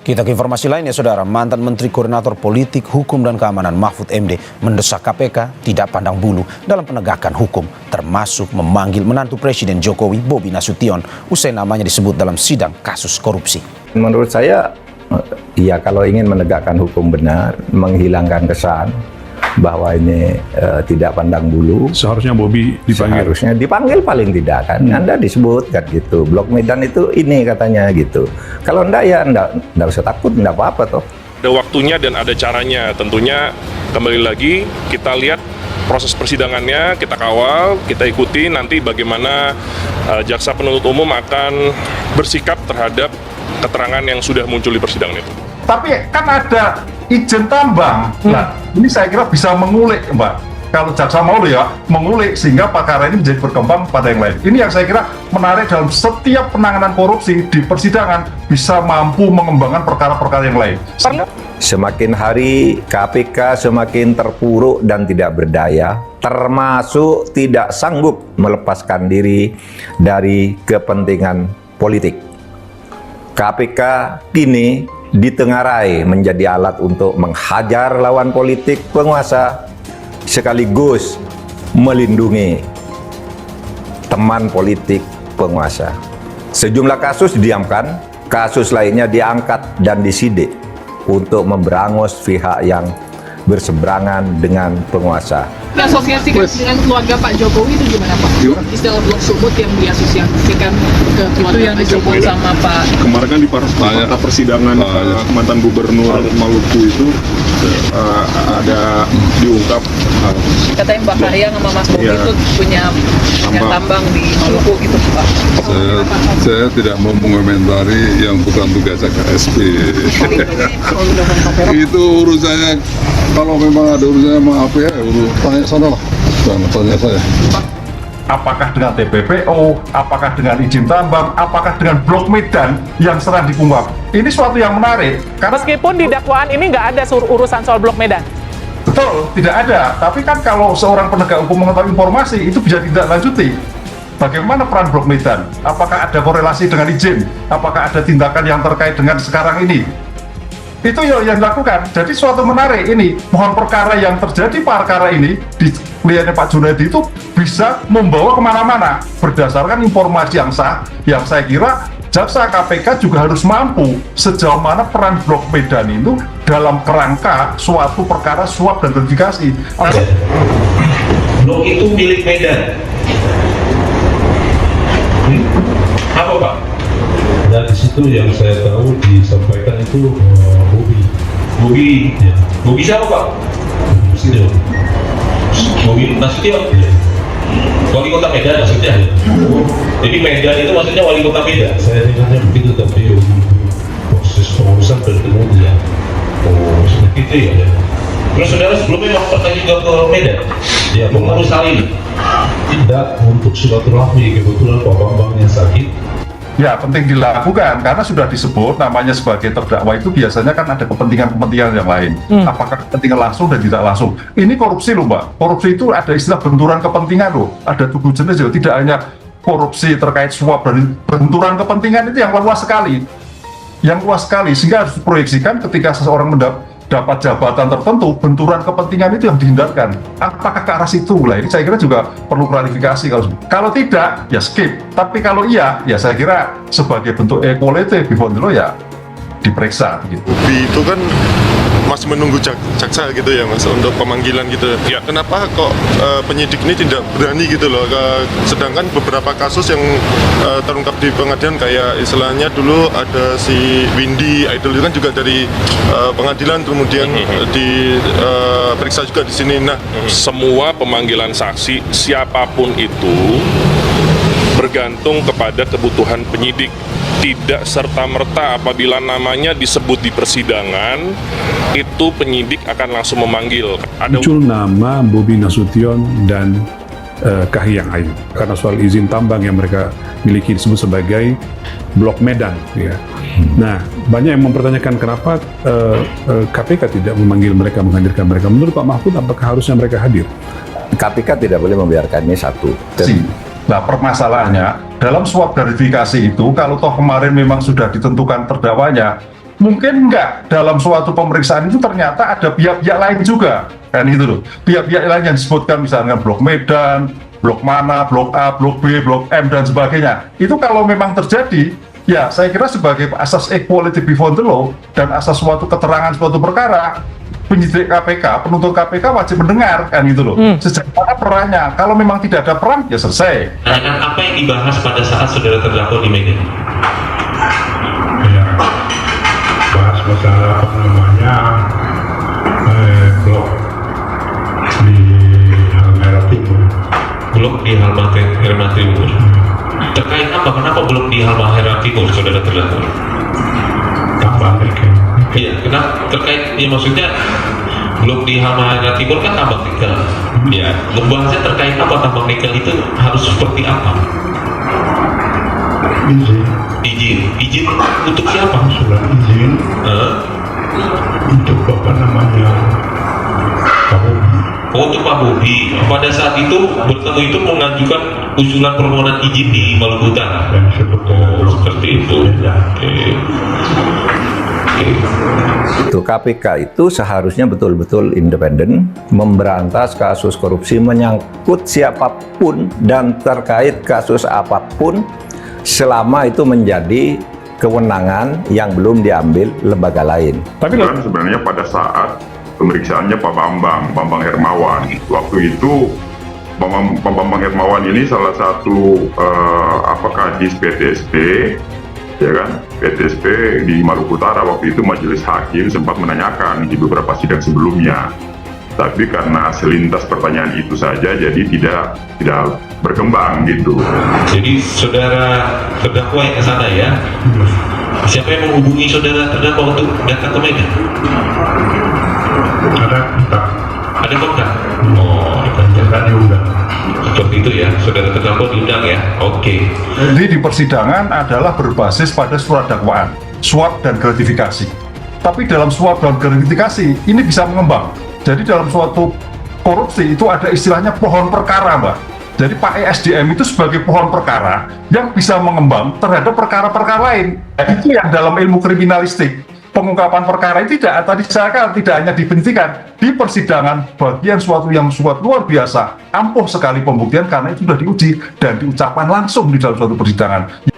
Kita ke informasi lainnya, Saudara. Mantan Menteri Koordinator Politik, Hukum dan Keamanan Mahfud MD mendesak KPK tidak pandang bulu dalam penegakan hukum, termasuk memanggil menantu Presiden Jokowi, Bobi Nasution, usai namanya disebut dalam sidang kasus korupsi. Menurut saya, ya kalau ingin menegakkan hukum benar, menghilangkan kesan bahwa ini tidak pandang bulu, seharusnya Bobi dipanggil. Seharusnya dipanggil paling tidak kan. Anda disebut kan gitu. Blok Medan itu ini katanya gitu. Kalau enggak ya enggak usah takut, enggak apa-apa toh. Ada waktunya dan ada caranya. Tentunya kembali lagi kita lihat proses persidangannya, kita kawal, kita ikuti nanti bagaimana jaksa penuntut umum akan bersikap terhadap keterangan yang sudah muncul di persidangan itu. Tapi kan ada izin tambang. Nah, ini saya kira bisa mengulik, Mbak. Kalau jaksa mau ya, mengulik sehingga perkara ini menjadi berkembang pada yang lain. Ini yang saya kira menarik dalam setiap penanganan korupsi di persidangan bisa mampu mengembangkan perkara-perkara yang lain. Semakin hari KPK semakin terpuruk dan tidak berdaya, termasuk tidak sanggup melepaskan diri dari kepentingan politik. KPK kini ditengarai menjadi alat untuk menghajar lawan politik penguasa sekaligus melindungi teman politik penguasa. Sejumlah kasus didiamkan, kasus lainnya diangkat dan disidik untuk memberangus pihak yang berseberangan dengan penguasa. Diasosiasikan dengan keluarga Pak Jokowi itu gimana Pak? Istilah blok sumut yang diasosiasikan ke keluarga Pak Jokowi sama Pak. Kemarin kan di fakta persidangan mantan gubernur Maluku itu ada diungkap. Katanya Mbak Kahiyang sama Mas Bobi itu punya tambang di Maluku gitu Pak. Saya tidak mau mengomentari yang bukan tugas KSP. Itu urusannya, kalau memang ada urusannya maaf ya, tanya sana lah, jangan tanya saya. Apakah dengan TPPO, apakah dengan izin tambang, apakah dengan Blok Medan yang serang dikumbang? Ini suatu yang menarik. Karena meskipun di dakwaan ini nggak ada urusan soal Blok Medan. Betul, tidak ada. Tapi kan kalau seorang penegak hukum mengetahui informasi, itu bisa tidak lanjuti. Bagaimana peran Blok Medan? Apakah ada korelasi dengan izin? Apakah ada tindakan yang terkait dengan sekarang ini? Itu yang dilakukan. Jadi suatu menarik ini, mohon perkara yang terjadi perkara ini di kliennya Pak Junaidi itu bisa membawa kemana-mana berdasarkan informasi yang sah, yang saya kira jaksa KPK juga harus mampu sejauh mana peran Blok Medan itu dalam kerangka suatu perkara suap dan gratifikasi. Blok itu milik Medan. Apa Pak? Dan di situ yang saya tahu disampaikan itu Bobi, ya. Bobi siapa Pak? Bobi Nasution, ya. Wali Kota Medan maksudnya. Jadi Medan itu maksudnya Wali Kota Medan. Saya dengarnya begitu, tapi proses pengurusan bertemu dia. Oh, seperti itu ya. Terus saudara sebelumnya mau pertanyaan juga ke Medan? Ya, mengurus hal ini? Tidak, untuk silaturahmi, kebetulan Pak Bambang yang sakit. Ya, penting dilakukan karena sudah disebut namanya sebagai terdakwa itu biasanya kan ada kepentingan-kepentingan yang lain. Apakah kepentingan langsung dan tidak langsung? Ini korupsi loh Mbak. Korupsi itu ada istilah benturan kepentingan loh. Ada 7 jenis loh. Tidak hanya korupsi terkait suap dan benturan kepentingan itu yang luas sekali. Yang luas sekali sehingga harus diproyeksikan ketika seseorang dapat jabatan tertentu, benturan kepentingan itu yang dihindarkan. Apakah ke arah situ? Lah ini saya kira juga perlu klarifikasi. Kalau tidak, ya skip. Tapi kalau iya, ya saya kira sebagai bentuk equality before the law ya diperiksa gitu. Itu kan masih menunggu jaksa gitu ya Mas untuk pemanggilan gitu. Ya. Kenapa kok penyidik ini tidak berani gitu loh? Sedangkan beberapa kasus yang terungkap di pengadilan kayak istilahnya dulu ada si Windy Idol itu kan juga dari pengadilan kemudian diperiksa juga di sini. Nah, semua pemanggilan saksi siapapun itu bergantung kepada kebutuhan penyidik. Tidak serta-merta apabila namanya disebut di persidangan, itu penyidik akan langsung memanggil. Muncul nama Bobi Nasution dan Kahiyang Ayu karena soal izin tambang yang mereka miliki disebut sebagai Blok Medan. Ya. Nah, banyak yang mempertanyakan kenapa KPK tidak memanggil mereka, menghadirkan mereka. Menurut Pak Mahfud, apakah harusnya mereka hadir? KPK tidak boleh membiarkan ini satu. Nah, permasalahannya dalam suap gratifikasi itu kalau toh kemarin memang sudah ditentukan terdakwanya, Mungkin enggak, dalam suatu pemeriksaan itu ternyata ada pihak-pihak lain juga, kan itu loh. Pihak-pihak lain yang disebutkan misalnya Blok Medan, Blok mana, Blok A, Blok B, Blok M, dan sebagainya. Itu kalau memang terjadi, ya saya kira sebagai asas equality before the law dan asas suatu keterangan suatu perkara, penyidik KPK, penuntut KPK wajib mendengar, kan gitu loh. Sejak mana perannya, kalau memang tidak ada peran, ya selesai. Dengan apa yang dibahas pada saat saudara terdakwa di Medan? Ya, bahas masalah apa namanya blok di Halmahera Timur. Blok di Halmahera Timur. Terkait apa? Kenapa belum di Halmahera Timur, saudara terdakwa? Tambang nikel. Iya, kenapa? Terkait, ya maksudnya blok di Halmahera Timur kan tambang nikel. Ya, membahasnya terkait apa tambang nikel itu harus seperti apa? Izin untuk siapa? Surat izin untuk apa namanya Pak Bobi. Oh, untuk Pak Bobi. Pada saat itu bertemu itu mengajukan usulan permohonan izin di Maluku Utara. Dan sebetulnya Seperti itu. Oke. Itu KPK itu seharusnya betul-betul independen, memberantas kasus korupsi menyangkut siapapun dan terkait kasus apapun selama itu menjadi kewenangan yang belum diambil lembaga lain. Tapi kan sebenarnya pada saat pemeriksaannya Pak Bambang Hermawan, waktu itu Pak Bambang Hermawan ini salah satu kadis PTSP, ya kan, PTSP di Maluku Utara. Waktu itu majelis hakim sempat menanyakan di beberapa sidang sebelumnya, tapi karena selintas pertanyaan itu saja, jadi tidak berkembang gitu. Jadi saudara terdakwa yang ke sana ya. Siapa yang menghubungi saudara terdakwa untuk datang ke Medan? Ada kontak. Oh, Jangan diundang. seperti itu ya, saudara terdakwa diundang ya. Oke. Jadi di persidangan adalah berbasis pada surat dakwaan, suap dan gratifikasi. Tapi dalam suap dan gratifikasi ini bisa mengembang. Jadi dalam suatu korupsi itu ada istilahnya pohon perkara, Mbak. Jadi Pak ESDM itu sebagai pohon perkara yang bisa mengembang terhadap perkara-perkara lain. Itu yang dalam ilmu kriminalistik. Pengungkapan perkara itu tadi saya katakan tidak hanya dibuktikan di persidangan, bagian suatu luar biasa, ampuh sekali pembuktian karena itu sudah diuji dan diucapkan langsung di dalam suatu persidangan.